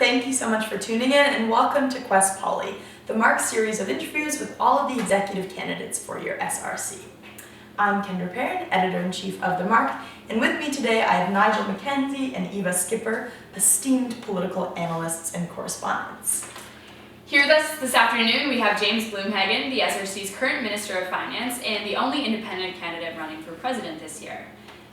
thank you so much for tuning in and welcome to QuestPoli, the MARC series of interviews with all of the executive candidates for your SRC. I'm Kendra Perrin, Editor-in-Chief of the MARC, and with me today I have Nigel Mckenzie and Eva Schipper, esteemed political analysts and correspondents. Here with us this afternoon we have James Blumhagen, the SRC's current Minister of Finance and the only independent candidate running for president this year.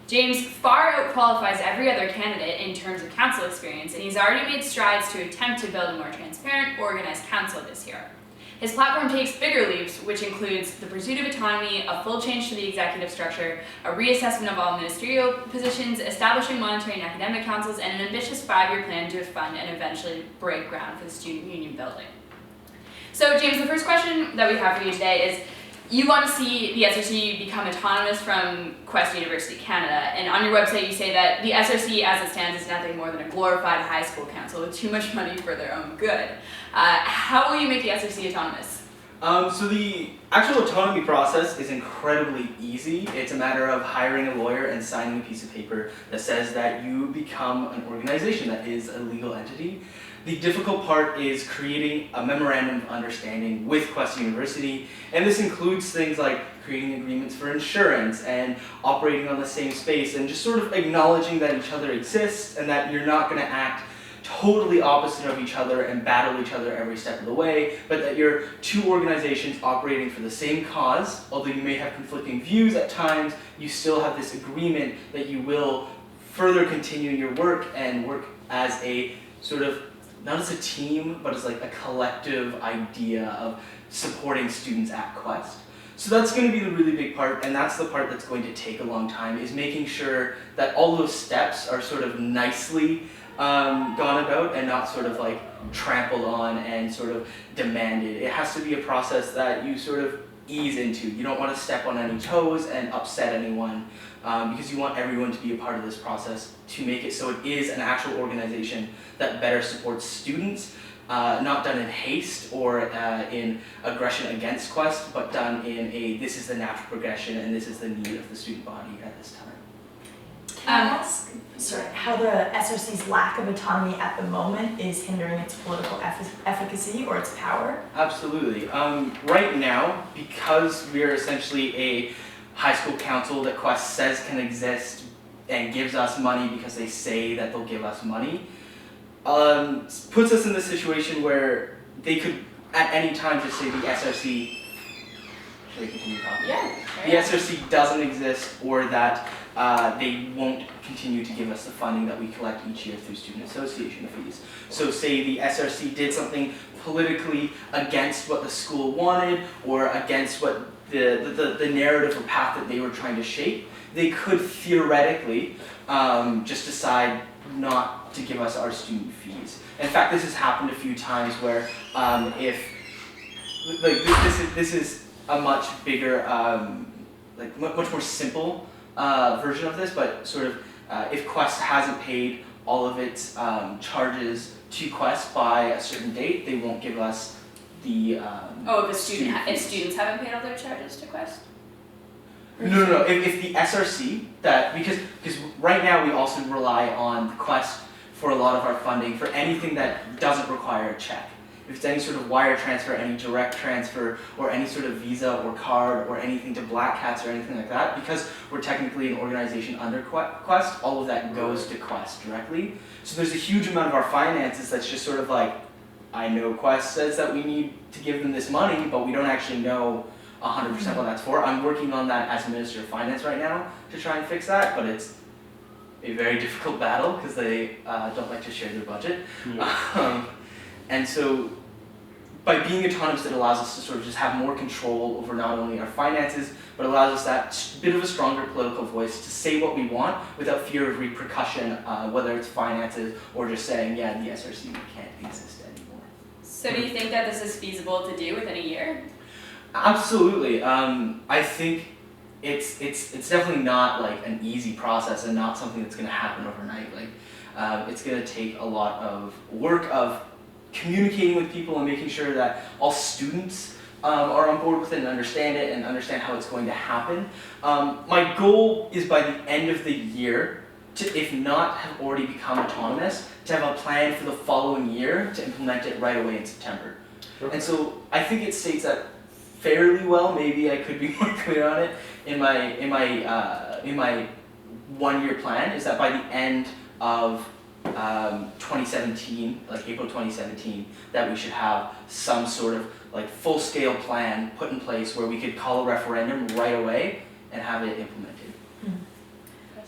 James far outqualifies every other candidate in terms of council experience, and he's already made strides to attempt to build a more transparent, organized council this year. His platform takes bigger leaps, which includes the pursuit of autonomy, a full change to the executive structure, a reassessment of all ministerial positions, establishing monetary and academic councils, and an ambitious 5-year plan to fund and eventually break ground for the student union building. So James, the first question that we have for you today is, you want to see the SRC become autonomous from Quest University Canada, and on your website you say that the SRC as it stands is nothing more than a glorified high school council with too much money for their own good. How will you make the SRC autonomous? So the actual autonomy process is incredibly easy. It's a matter of hiring a lawyer and signing a piece of paper that says that you become an organization that is a legal entity. The difficult part is creating a memorandum of understanding with Quest University, and this includes things like creating agreements for insurance and operating on the same space and just sort of acknowledging that each other exists and that you're not going to act totally opposite of each other and battle each other every step of the way, but that you're two organizations operating for the same cause. Although you may have conflicting views at times, you still have this agreement that you will further continue your work and work as a sort of, not as a team, but as like a collective idea of supporting students at Quest. So that's going to be the really big part, and that's the part that's going to take a long time, is making sure that all those steps are sort of nicely gone about and not sort of like trampled on and sort of demanded. It has to be a process that you sort of ease into. You don't want to step on any toes and upset anyone, because you want everyone to be a part of this process to make it so it is an actual organization that better supports students, not done in haste or in aggression against Quest, but done in a this is the natural progression and this is the need of the student body at this time. Can I ask how the SRC's lack of autonomy at the moment is hindering its political efficacy or its power? Absolutely. Right now, because we are essentially a high school council that Quest says can exist and gives us money because they say that they'll give us money, puts us in the situation where they could at any time just say the SRC, should I continue talking? Yeah. The SRC doesn't exist, or that they won't continue to give us the funding that we collect each year through student association fees. So say the SRC did something politically against what the school wanted or against what the narrative or path that they were trying to shape, they could theoretically just decide not to give us our student fees. In fact, this has happened a few times where if, like this is a much bigger, much more simple version of this, but sort of if Quest hasn't paid all of its charges to Quest by a certain date, they won't give us the if students haven't paid all their charges to Quest? No. If the SRC, because right now we also rely on Quest for a lot of our funding for anything that doesn't require a check. If it's any sort of wire transfer, any direct transfer, or any sort of visa or card or anything to Black Hats or anything like that, because we're technically an organization under Quest, all of that goes to Quest directly. So there's a huge amount of our finances that's just sort of like, I know Quest says that we need to give them this money, but we don't actually know 100% what that's for. I'm working on that as Minister of Finance right now to try and fix that, but it's a very difficult battle because they don't like to share their budget. Yeah. And so by being autonomous, it allows us to sort of just have more control over not only our finances, but allows us that bit of a stronger political voice to say what we want without fear of repercussion, whether it's finances or just saying, yeah, the SRC can't exist anymore. So do you think that this is feasible to do within a year? Absolutely. I think it's definitely not like an easy process and not something that's going to happen overnight. Like it's going to take a lot of work of communicating with people and making sure that all students are on board with it and understand how it's going to happen. My goal is by the end of the year to, if not have already become autonomous, to have a plan for the following year to implement it right away in September. Okay. And so I think it states that fairly well. Maybe I could be more clear on it in my 1-year plan. Is that by the end of 2017, like April 2017, that we should have some sort of like full-scale plan put in place where we could call a referendum right away and have it implemented.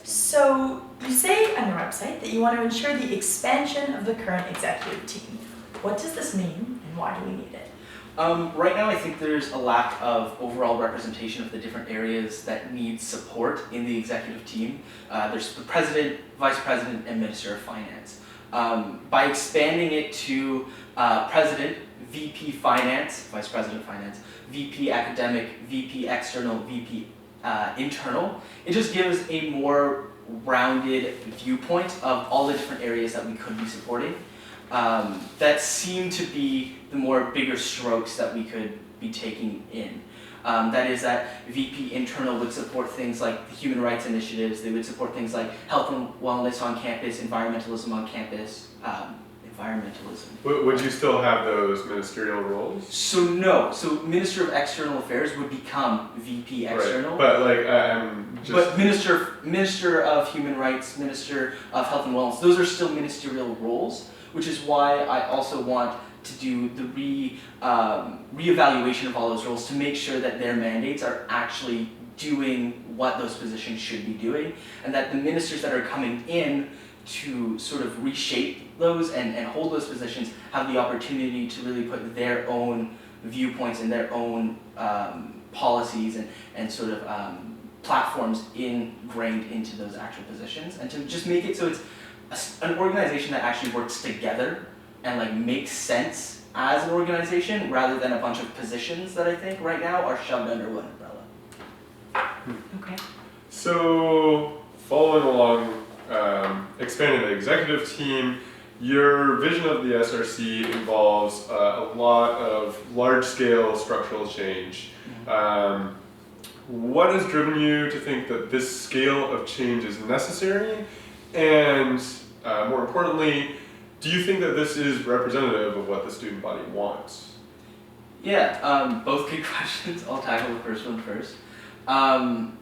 So you say on your website that you want to ensure the expansion of the current executive team. What does this mean and why do we need it? Right now I think there's a lack of overall representation of the different areas that need support in the executive team. There's the president, vice president, and minister of finance. By expanding it to president, VP finance, vice president of finance, VP academic, VP external, VP internal, it just gives a more rounded viewpoint of all the different areas that we could be supporting. That seem to be the more bigger strokes that we could be taking in. That is that VP internal would support things like the human rights initiatives, they would support things like health and wellness on campus, environmentalism on campus, environmentalism. Would you still have those ministerial roles? So no, so Minister of External Affairs would become VP External. Right. But like, just... But Minister of Human Rights, Minister of Health and Wellness, those are still ministerial roles, which is why I also want to do the reevaluation of all those roles to make sure that their mandates are actually doing what those positions should be doing, and that the ministers that are coming in to sort of reshape those and hold those positions have the opportunity to really put their own viewpoints and their own policies and sort of platforms ingrained into those actual positions, and to just make it so it's an organization that actually works together and like makes sense as an organization rather than a bunch of positions that I think right now are shoved under one umbrella. Okay. So following along, expanding the executive team, your vision of the SRC involves a lot of large-scale structural change. What has driven you to think that this scale of change is necessary? And more importantly, do you think that this is representative of what the student body wants? Yeah, both good questions. I'll tackle the first one first. Can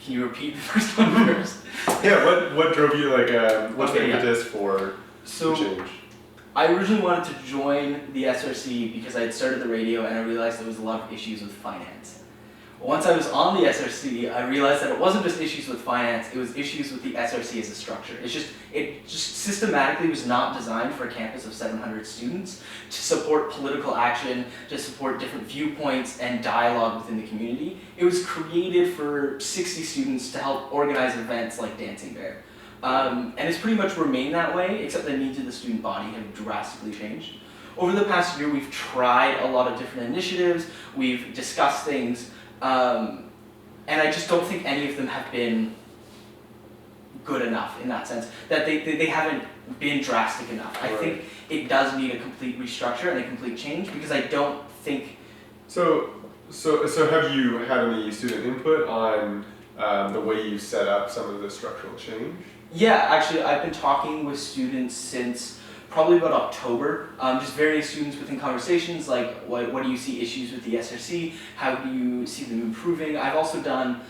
you repeat the first one first? Yeah, what drove you, like, what's the Okay, impetus for the change? I originally wanted to join the SRC because I had started the radio and I realized there was a lot of issues with finance. Once I was on the SRC, I realized that it wasn't just issues with finance, it was issues with the SRC as a structure. It just systematically was not designed for a campus of 700 students to support political action, to support different viewpoints and dialogue within the community. It was created for 60 students to help organize events like Dancing Bear. And it's pretty much remained that way, except the needs of the student body have drastically changed. Over the past year, we've tried a lot of different initiatives, we've discussed things, and I just don't think any of them have been good enough in that sense, that they haven't been drastic enough. I think it does need a complete restructure and a complete change, because I don't think... So have you had any student input on the way you set up some of the structural change? Yeah, actually, I've been talking with students since probably about October, just various students within conversations like what do you see issues with the SRC, how do you see them improving. I've also done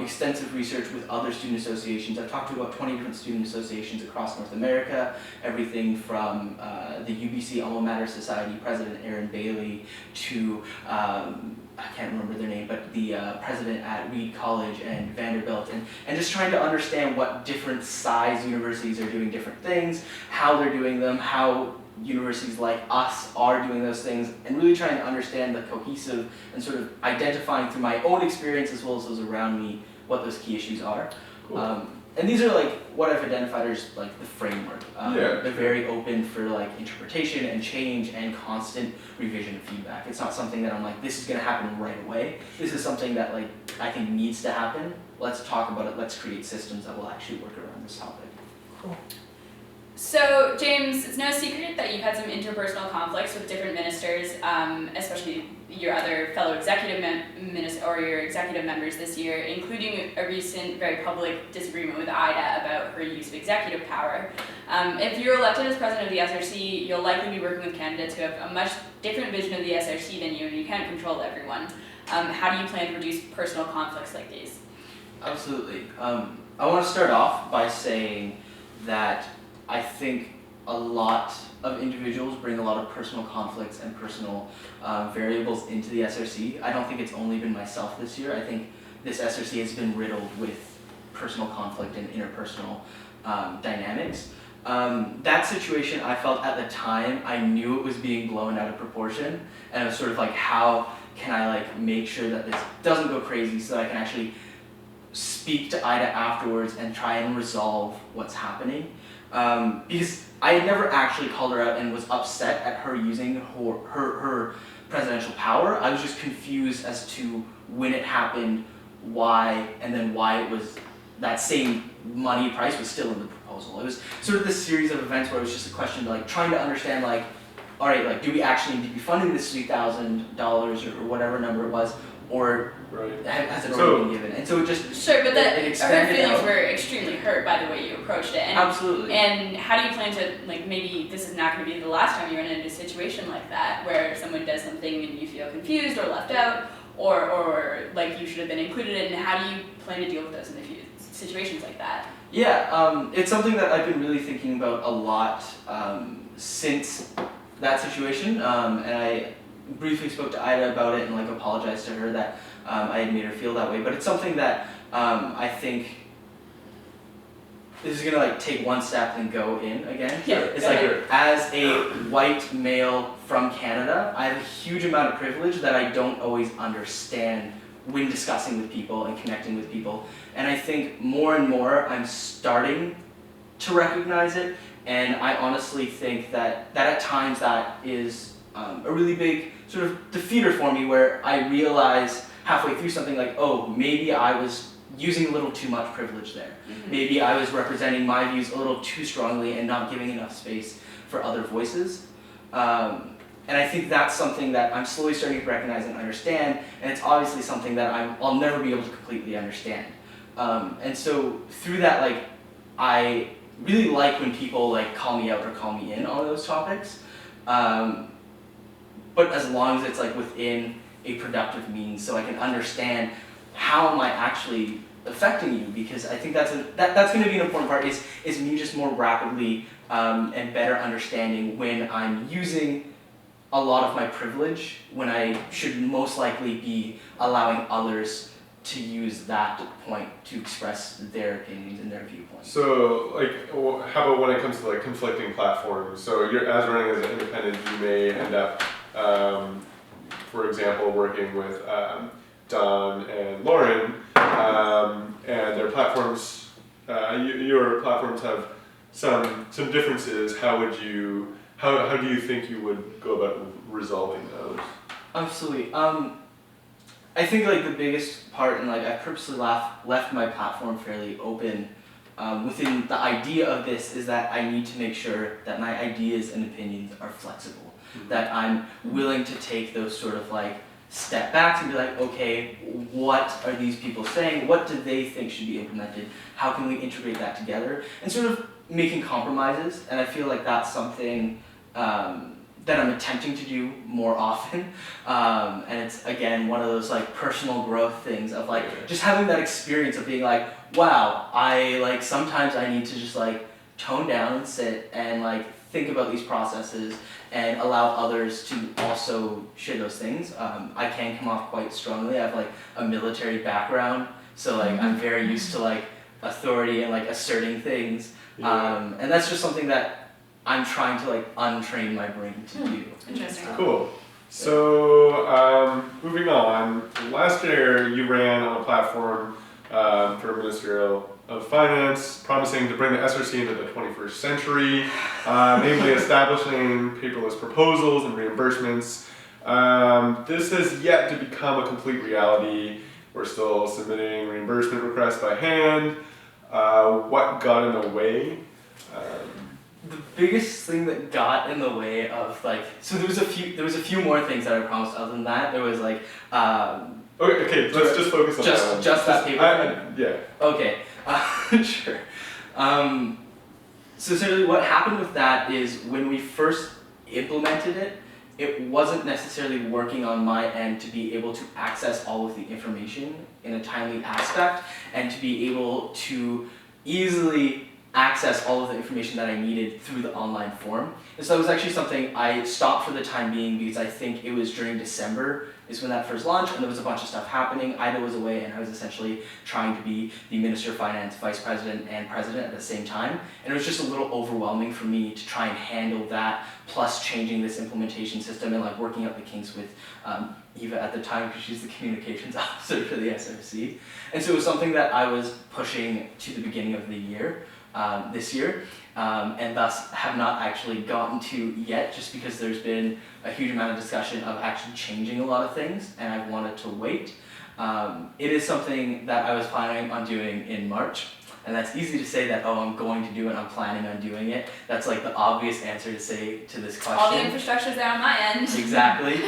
extensive research with other student associations. I've talked to about 20 different student associations across North America, everything from the UBC Alma Mater Society President Aaron Bailey to I can't remember their name, but the president at Reed College and Vanderbilt, and just trying to understand what different size universities are doing different things, how they're doing them, how universities like us are doing those things, and really trying to understand the cohesive and sort of identifying through my own experience as well as those around me what those key issues are. Cool. And these are like what I've identified as like the framework. They're very open for like interpretation and change and constant revision and feedback. It's not something that I'm like, this is gonna happen right away. This is something that like I think needs to happen. Let's talk about it, let's create systems that will actually work around this topic. Cool. So, James, it's no secret that you've had some interpersonal conflicts with different ministers, especially your other fellow executive or your executive members this year, including a recent very public disagreement with Ida about her use of executive power. If you're elected as president of the SRC, you'll likely be working with candidates who have a much different vision of the SRC than you, and you can't control everyone. How do you plan to reduce personal conflicts like these? Absolutely. I want to start off by saying that I think a lot of individuals bring a lot of personal conflicts and personal variables into the SRC. I don't think it's only been myself this year. I think this SRC has been riddled with personal conflict and interpersonal dynamics. That situation, I felt at the time, I knew it was being blown out of proportion, and it was sort of like, how can I like make sure that this doesn't go crazy so that I can actually speak to Ida afterwards and try and resolve what's happening. Because I had never actually called her out and was upset at her using her presidential power. I was just confused as to when it happened, why, and then why it was that same money price was still in the proposal. It was sort of this series of events where it was just a question of like trying to understand like, all right, like do we actually need to be funding this $3,000 or whatever number it was, or has it already been given? And so it just sure, but her feelings out. were extremely hurt by the way you approached it. And, absolutely. And how do you plan to, like, maybe this is not going to be the last time you run into a situation like that where someone does something and you feel confused or left out, or like you should have been included in? How do you plan to deal with those in the future, situations like that? Yeah, it's something that I've been really thinking about a lot since that situation, and I briefly spoke to Ida about it and like apologized to her that I had made her feel that way. But it's something that I think this is gonna like take one step and go in again. Yeah, it's like as a white male from Canada, I have a huge amount of privilege that I don't always understand when discussing with people and connecting with people. And I think more and more I'm starting to recognize it, and I honestly think that at times that is a really big sort of defeater for me, where I realize halfway through something like, oh, maybe I was using a little too much privilege there. Mm-hmm. Maybe I was representing my views a little too strongly and not giving enough space for other voices. And I think that's something that I'm slowly starting to recognize and understand, and it's obviously something that I'll never be able to completely understand. And so through that, like, I really like when people like call me out or call me in on those topics. But as long as it's like within a productive means, so I can understand how am I actually affecting you, because I think that's going to be an important part, is me just more rapidly and better understanding when I'm using a lot of my privilege when I should most likely be allowing others to use that point to express their opinions and their viewpoints. So, like, how about when it comes to like conflicting platforms? So, you're as running as an independent, you may end up, for example, working with Don and Lauren, and their platforms. Your platforms have some differences. How do you think you would go about resolving those? Absolutely. I think like the biggest part, and like I purposely left my platform fairly open within the idea of this, is that I need to make sure that my ideas and opinions are flexible, mm-hmm. that I'm willing to take those sort of like step backs and be like, okay, what are these people saying? What do they think should be implemented? How can we integrate that together? And sort of making compromises, and I feel like that's something that I'm attempting to do more often, and it's again one of those like personal growth things of like just having that experience of being like, wow, I like sometimes I need to just like tone down and sit and like think about these processes and allow others to also share those things. I can come off quite strongly. I have like a military background, so like I'm very used to like authority and like asserting things, and that's just something that I'm trying to like untrain my brain to do. Interesting. Cool. So moving on, last year you ran on a platform for Ministerial of Finance, promising to bring the SRC into the 21st century, namely establishing paperless proposals and reimbursements. This has yet to become a complete reality. We're still submitting reimbursement requests by hand. What got in the way? The biggest thing that got in the way of like, so there was a few more things that I promised other than that. There was like, Okay, let's just focus on that one. Just that paper. Yeah. Okay, sure. So essentially what happened with that is when we first implemented it, it wasn't necessarily working on my end to be able to access all of the information in a timely aspect and to be able to easily access all of the information that I needed through the online form. And so that was actually something I stopped for the time being because I think it was during December is when that first launched and there was a bunch of stuff happening. Ida was away and I was essentially trying to be the Minister of Finance, Vice President, and President at the same time. And it was just a little overwhelming for me to try and handle that, plus changing this implementation system and like working out the kinks with Eva at the time because she's the communications officer for the SRC. And so it was something that I was pushing to the beginning of the year. This year, and thus have not actually gotten to yet just because there's been a huge amount of discussion of actually changing a lot of things and I've wanted to wait. It is something that I was planning on doing in March, and that's easy to say that, oh, I'm going to do it, I'm planning on doing it. That's like the obvious answer to say to this question. All the infrastructure's there on my end. Exactly.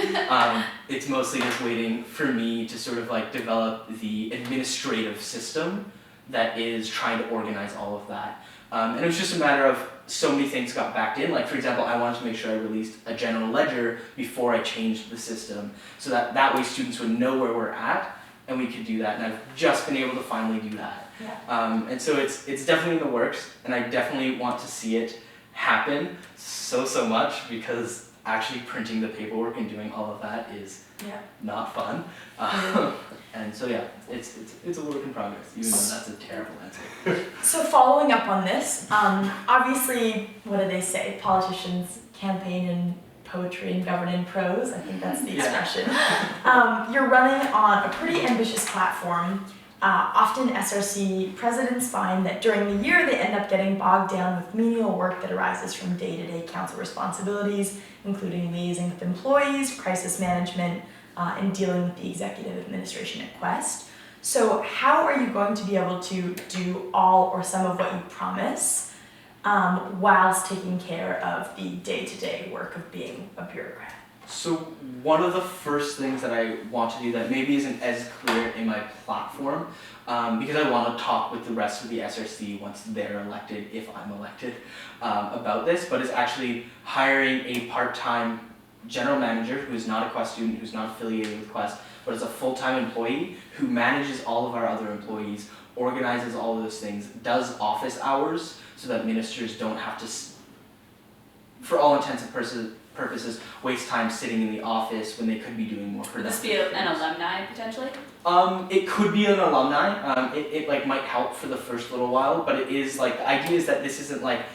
It's mostly just waiting for me to sort of like develop the administrative system that is trying to organize all of that. And it was just a matter of so many things got backed in. Like for example, I wanted to make sure I released a general ledger before I changed the system so that way students would know where we're at and we could do that. And I've just been able to finally do that. Yeah. And so it's definitely in the works and I definitely want to see it happen so much because actually printing the paperwork and doing all of that is not fun. And so yeah, it's a work in progress, even though that's a terrible answer. So following up on this, obviously, what do they say? Politicians campaign in poetry and govern in prose. I think that's the expression. You're running on a pretty ambitious platform. Often SRC presidents find that during the year they end up getting bogged down with menial work that arises from day-to-day council responsibilities, including liaising with employees, crisis management, and dealing with the executive administration at Quest. So how are you going to be able to do all or some of what you promise whilst taking care of the day-to-day work of being a bureaucrat? So one of the first things that I want to do that maybe isn't as clear in my platform, because I want to talk with the rest of the SRC once they're elected, if I'm elected, about this, but is actually hiring a part-time general manager who is not a Quest student, who's not affiliated with Quest, but is a full-time employee who manages all of our other employees, organizes all of those things, does office hours so that ministers don't have to, for all intents and purposes, waste time sitting in the office when they could be doing more Would this productive be an alumni potentially? It could be an alumni. It like might help for the first little while, but it is like the idea is that this isn't like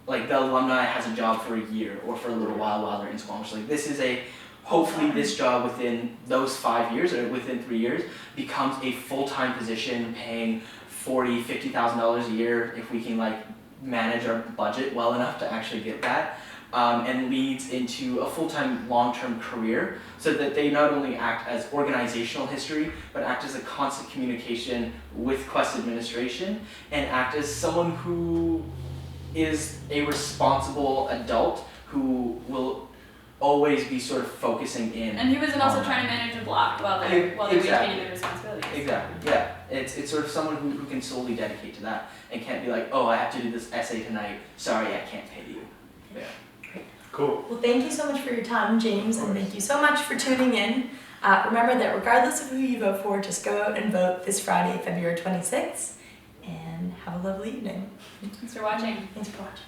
the alumni has a job for a year or for a little while they're in Squamish. Like this is hopefully this job within those 5 years or within 3 years becomes a full-time position paying $40,000, $50,000 a year if we can like manage our budget well enough to actually get that. And leads into a full-time long-term career so that they not only act as organizational history, but act as a constant communication with Quest administration and act as someone who is a responsible adult who will always be sort of focusing in. And he wasn't also trying to manage a block while they're retaining their responsibilities. Exactly, yeah. It's sort of someone who can solely dedicate to that and can't be like, oh, I have to do this essay tonight, sorry, I can't pay you. Yeah. Cool. Well, thank you so much for your time, James, and thank you so much for tuning in. Remember that regardless of who you vote for, just go out and vote this Friday, February 26th, and have a lovely evening. Thanks for watching. Thanks for watching.